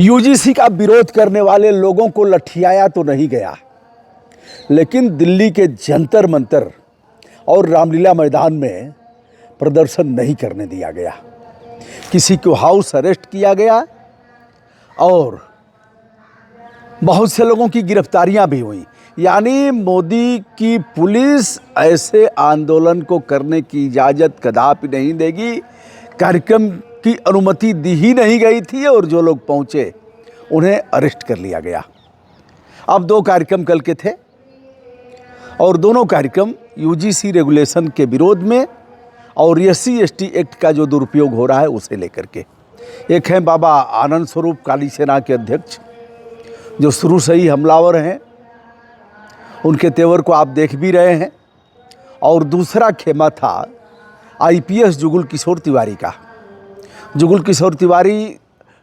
UGC का विरोध करने वाले लोगों को लठियाया तो नहीं गया, लेकिन दिल्ली के जंतर मंतर और रामलीला मैदान में प्रदर्शन नहीं करने दिया गया। किसी को हाउस अरेस्ट किया गया और बहुत से लोगों की गिरफ्तारियां भी हुई। यानी मोदी की पुलिस ऐसे आंदोलन को करने की इजाज़त कदापि नहीं देगी। कार्यक्रम की अनुमति दी ही नहीं गई थी और जो लोग पहुंचे उन्हें अरेस्ट कर लिया गया। अब दो कार्यक्रम कल के थे और दोनों कार्यक्रम यूजीसी रेगुलेशन के विरोध में और SC/ST एक्ट का जो दुरुपयोग हो रहा है उसे लेकर के। एक हैं बाबा आनंद स्वरूप काली सेना के अध्यक्ष, जो शुरू से ही हमलावर हैं, उनके तेवर को आप देख भी रहे हैं। और दूसरा खेमा था IPS जुगुल किशोर तिवारी का। जुगुल किशोर तिवारी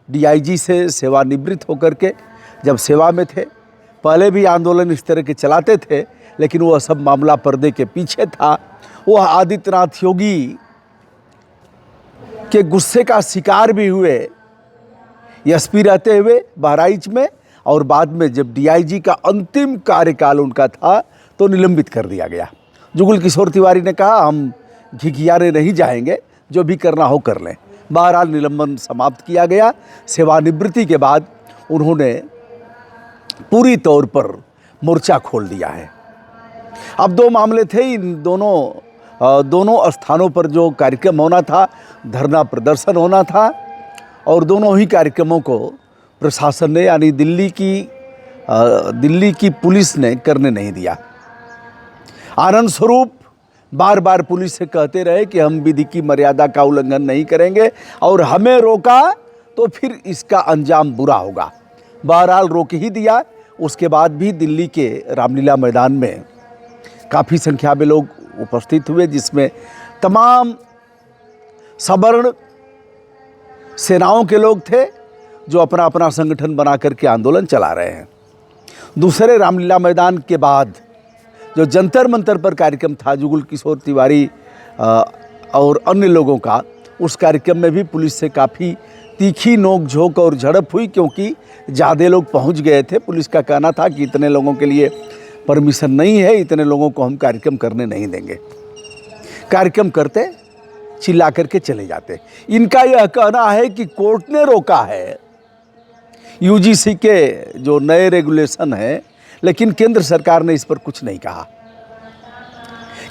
DIG से सेवानिवृत्त होकर के जब सेवा में थे, पहले भी आंदोलन इस तरह के चलाते थे, लेकिन वह सब मामला पर्दे के पीछे था। वह आदित्यनाथ योगी के गुस्से का शिकार भी हुए SP रहते हुए बहराइच में, और बाद में जब DIG का अंतिम कार्यकाल उनका था तो निलंबित कर दिया गया। जुगुल किशोर तिवारी ने कहा हम घिघियाने नहीं जाएंगे, जो भी करना हो कर लें। बहरहाल निलंबन समाप्त किया गया। सेवानिवृत्ति के बाद उन्होंने पूरी तौर पर मोर्चा खोल दिया है। अब दो मामले थे, इन दोनों स्थानों पर जो कार्यक्रम होना था, धरना प्रदर्शन होना था, और दोनों ही कार्यक्रमों को प्रशासन ने यानी दिल्ली की पुलिस ने करने नहीं दिया। आनंद स्वरूप बार बार पुलिस से कहते रहे कि हम विधि की मर्यादा का उल्लंघन नहीं करेंगे और हमें रोका तो फिर इसका अंजाम बुरा होगा। बहरहाल रोक ही दिया। उसके बाद भी दिल्ली के रामलीला मैदान में काफ़ी संख्या में लोग उपस्थित हुए, जिसमें तमाम सवर्ण सेनाओं के लोग थे जो अपना अपना संगठन बना करके आंदोलन चला रहे हैं। दूसरे रामलीला मैदान के बाद जो जंतर मंतर पर कार्यक्रम था जुगुल किशोर तिवारी और अन्य लोगों का, उस कार्यक्रम में भी पुलिस से काफ़ी तीखी नोक-झोंक और झड़प हुई, क्योंकि ज़्यादा लोग पहुंच गए थे। पुलिस का कहना था कि इतने लोगों के लिए परमिशन नहीं है, इतने लोगों को हम कार्यक्रम करने नहीं देंगे। कार्यक्रम करते, चिल्ला करके चले जाते। इनका यह कहना है कि कोर्ट ने रोका है यूजीसी के जो नए रेगुलेशन है, लेकिन केंद्र सरकार ने इस पर कुछ नहीं कहा।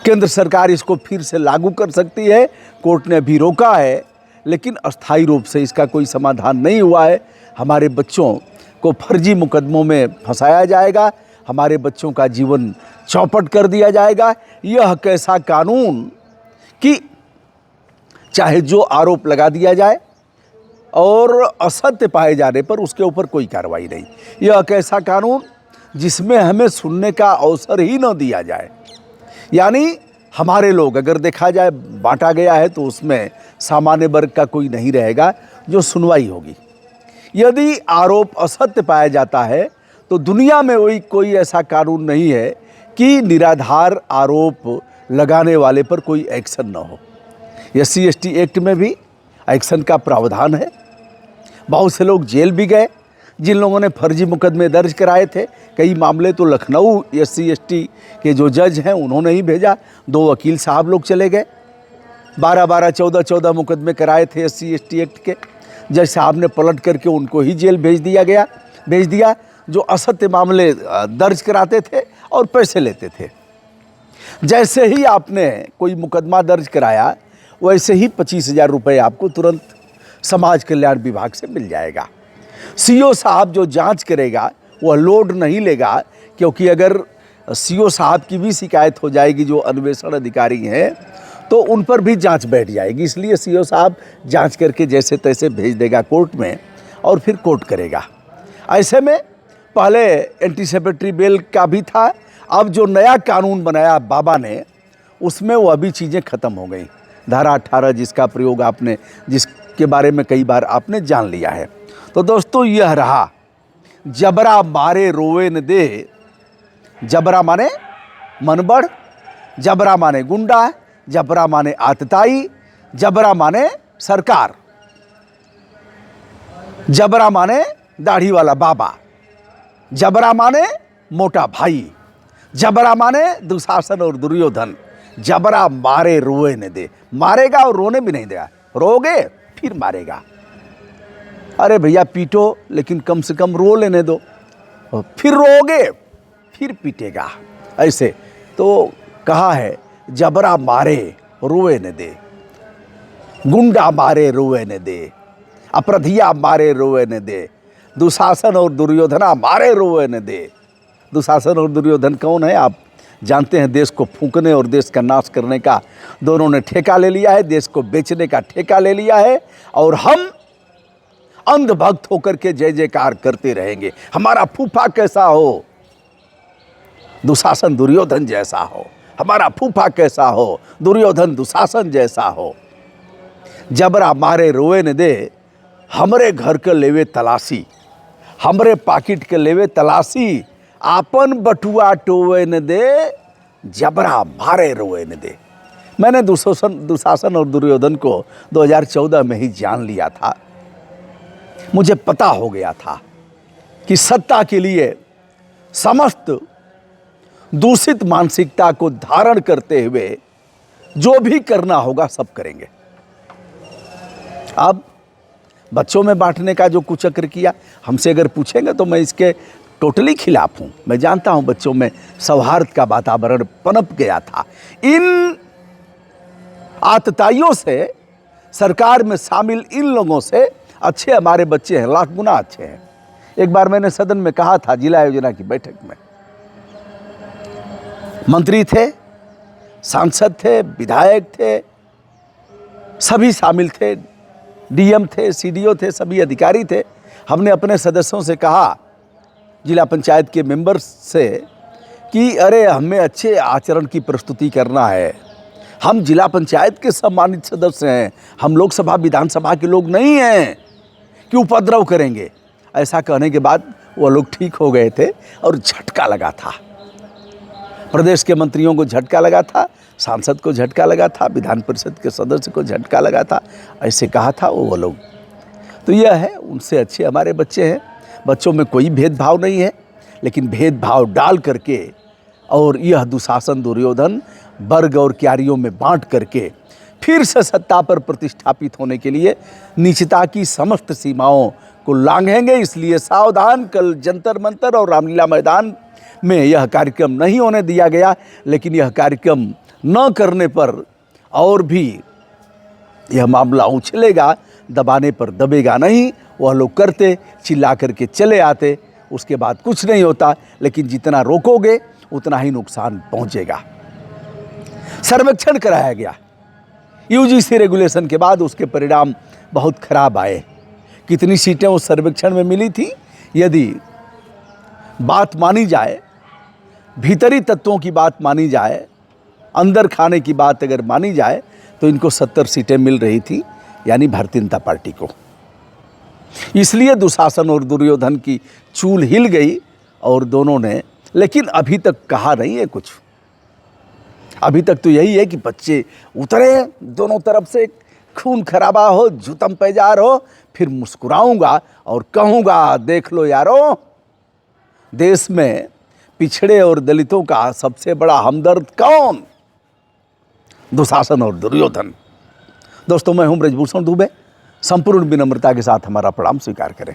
केंद्र सरकार इसको फिर से लागू कर सकती है। कोर्ट ने अभी रोका है, लेकिन अस्थायी रूप से इसका कोई समाधान नहीं हुआ है। हमारे बच्चों को फर्जी मुकदमों में फंसाया जाएगा, हमारे बच्चों का जीवन चौपट कर दिया जाएगा। यह कैसा कानून कि चाहे जो आरोप लगा दिया जाए और असत्य पाए जाने पर उसके ऊपर कोई कार्रवाई नहीं। यह कैसा कानून जिसमें हमें सुनने का अवसर ही न दिया जाए। यानी हमारे लोग, अगर देखा जाए बांटा गया है तो उसमें सामान्य वर्ग का कोई नहीं रहेगा जो सुनवाई होगी। यदि आरोप असत्य पाया जाता है तो दुनिया में कोई ऐसा कानून नहीं है कि निराधार आरोप लगाने वाले पर कोई एक्शन न हो। SC/ST एक्ट में भी एक्शन का प्रावधान है। बहुत से लोग जेल भी गए जिन लोगों ने फर्जी मुकदमे दर्ज कराए थे। कई मामले तो लखनऊ SC/ST के जो जज हैं उन्होंने ही भेजा। 2 वकील साहब लोग चले गए। 12-12, 14-14 मुकदमे कराए थे SC/ST एक्ट के। जज साहब ने पलट करके उनको ही जेल भेज दिया जो असत्य मामले दर्ज कराते थे और पैसे लेते थे। जैसे ही आपने कोई मुकदमा दर्ज कराया, वैसे ही 25,000 रुपये आपको तुरंत समाज कल्याण विभाग से मिल जाएगा। CO साहब जो जांच करेगा वह लोड नहीं लेगा, क्योंकि अगर CO साहब की भी शिकायत हो जाएगी जो अन्वेषण अधिकारी हैं तो उन पर भी जांच बैठ जाएगी। इसलिए CO साहब जांच करके जैसे तैसे भेज देगा कोर्ट में और फिर कोर्ट करेगा। ऐसे में पहले एंटीसिपेटरी बेल का भी था। अब जो नया कानून बनाया बाबा ने, उसमें वो अभी चीज़ें ख़त्म हो गई। धारा 18 जिसका प्रयोग जिसके बारे में कई बार आपने जान लिया है। तो दोस्तों, यह रहा जबरा मारे रोवे न दे। जबरा माने मनबढ़, जबरा माने गुंडा, जबरा माने आतताई, जबरा माने सरकार, जबरा माने दाढ़ी वाला बाबा, जबरा माने मोटा भाई, जबरा माने दुशासन और दुर्योधन। जबरा मारे रोए न दे, मारेगा और रोने भी नहीं देगा, रोगे फिर मारेगा। अरे भैया पीटो लेकिन कम से कम रो लेने दो, फिर रोगे फिर पीटेगा। ऐसे तो कहा है जबरा मारे रोए न दे, गुंडा मारे रोए न दे, अपराधिया मारे रोए न दे, दुशासन और दुर्योधना मारे रोए न दे। दुशासन और दुर्योधन कौन है आप जानते हैं? देश को फूंकने और देश का नाश करने का दोनों ने ठेका ले लिया है, देश को बेचने का ठेका ले लिया है। और हम अंधभक्त होकर के जय जयकार करते रहेंगे। हमारा फूफा कैसा हो, दुशासन दुर्योधन जैसा हो, हमारा फूफा कैसा हो, दुर्योधन दुशासन जैसा हो। जबरा मारे रोए न दे, हमरे घर के लेवे तलाशी, हमरे पाकिट के लेवे तलाशी, आपन बटुआ टोवे न दे, जबरा मारे रोए न दे। मैंने दुशासन और दुर्योधन को 2014 में ही जान लिया था। मुझे पता हो गया था कि सत्ता के लिए समस्त दूषित मानसिकता को धारण करते हुए जो भी करना होगा सब करेंगे। अब बच्चों में बांटने का जो कुचक्र किया, हमसे अगर पूछेंगे तो मैं इसके टोटली खिलाफ हूं। मैं जानता हूं बच्चों में सौहार्द का वातावरण पनप गया था। इन आतताइयों से, सरकार में शामिल इन लोगों से अच्छे हमारे बच्चे हैं, लाख गुना अच्छे हैं। एक बार मैंने सदन में कहा था, जिला योजना की बैठक में, मंत्री थे, सांसद थे, विधायक थे, सभी शामिल थे, डीएम थे, सीडीओ थे, सभी अधिकारी थे। हमने अपने सदस्यों से कहा, जिला पंचायत के मेंबर्स से, कि अरे हमें अच्छे आचरण की प्रस्तुति करना है, हम जिला पंचायत के सम्मानित सदस्य हैं, हम लोकसभा विधानसभा के लोग नहीं हैं कि उपद्रव करेंगे। ऐसा कहने के बाद वो लोग ठीक हो गए थे और झटका लगा था। प्रदेश के मंत्रियों को झटका लगा था, सांसद को झटका लगा था, विधान परिषद के सदस्य को झटका लगा था। ऐसे कहा था वो लोग। तो यह है, उनसे अच्छे हमारे बच्चे हैं। बच्चों में कोई भेदभाव नहीं है, लेकिन भेदभाव डाल करके और यह दुशासन दुर्योधन वर्ग और क्यारियों में बांट करके फिर से सत्ता पर प्रतिष्ठापित होने के लिए नीचता की समस्त सीमाओं को लांघेंगे। इसलिए सावधान, कल जंतर मंतर और रामलीला मैदान में यह कार्यक्रम नहीं होने दिया गया, लेकिन यह कार्यक्रम न करने पर और भी यह मामला उछलेगा, दबाने पर दबेगा नहीं। वह लोग करते, चिल्ला करके चले आते, उसके बाद कुछ नहीं होता, लेकिन जितना रोकोगे उतना ही नुकसान पहुंचेगा। सर्वेक्षण कराया गया यूजीसी रेगुलेशन के बाद, उसके परिणाम बहुत खराब आए। कितनी सीटें उस सर्वेक्षण में मिली थी? यदि बात मानी जाए, भीतरी तत्वों की बात मानी जाए, अंदर खाने की बात अगर मानी जाए, तो इनको 70 सीटें मिल रही थी, यानी भारतीय जनता पार्टी को। इसलिए दुशासन और दुर्योधन की चूल हिल गई और दोनों ने, लेकिन अभी तक कहा नहीं है कुछ। अभी तक तो यही है कि बच्चे उतरे, दोनों तरफ से खून खराबा हो, जुतम पैजार हो, फिर मुस्कुराऊंगा और कहूँगा, देख लो यारो, देश में पिछड़े और दलितों का सबसे बड़ा हमदर्द कौन? दुशासन और दुर्योधन। दोस्तों, मैं हूं ब्रजभूषण दुबे। संपूर्ण विनम्रता के साथ हमारा प्रणाम स्वीकार करें।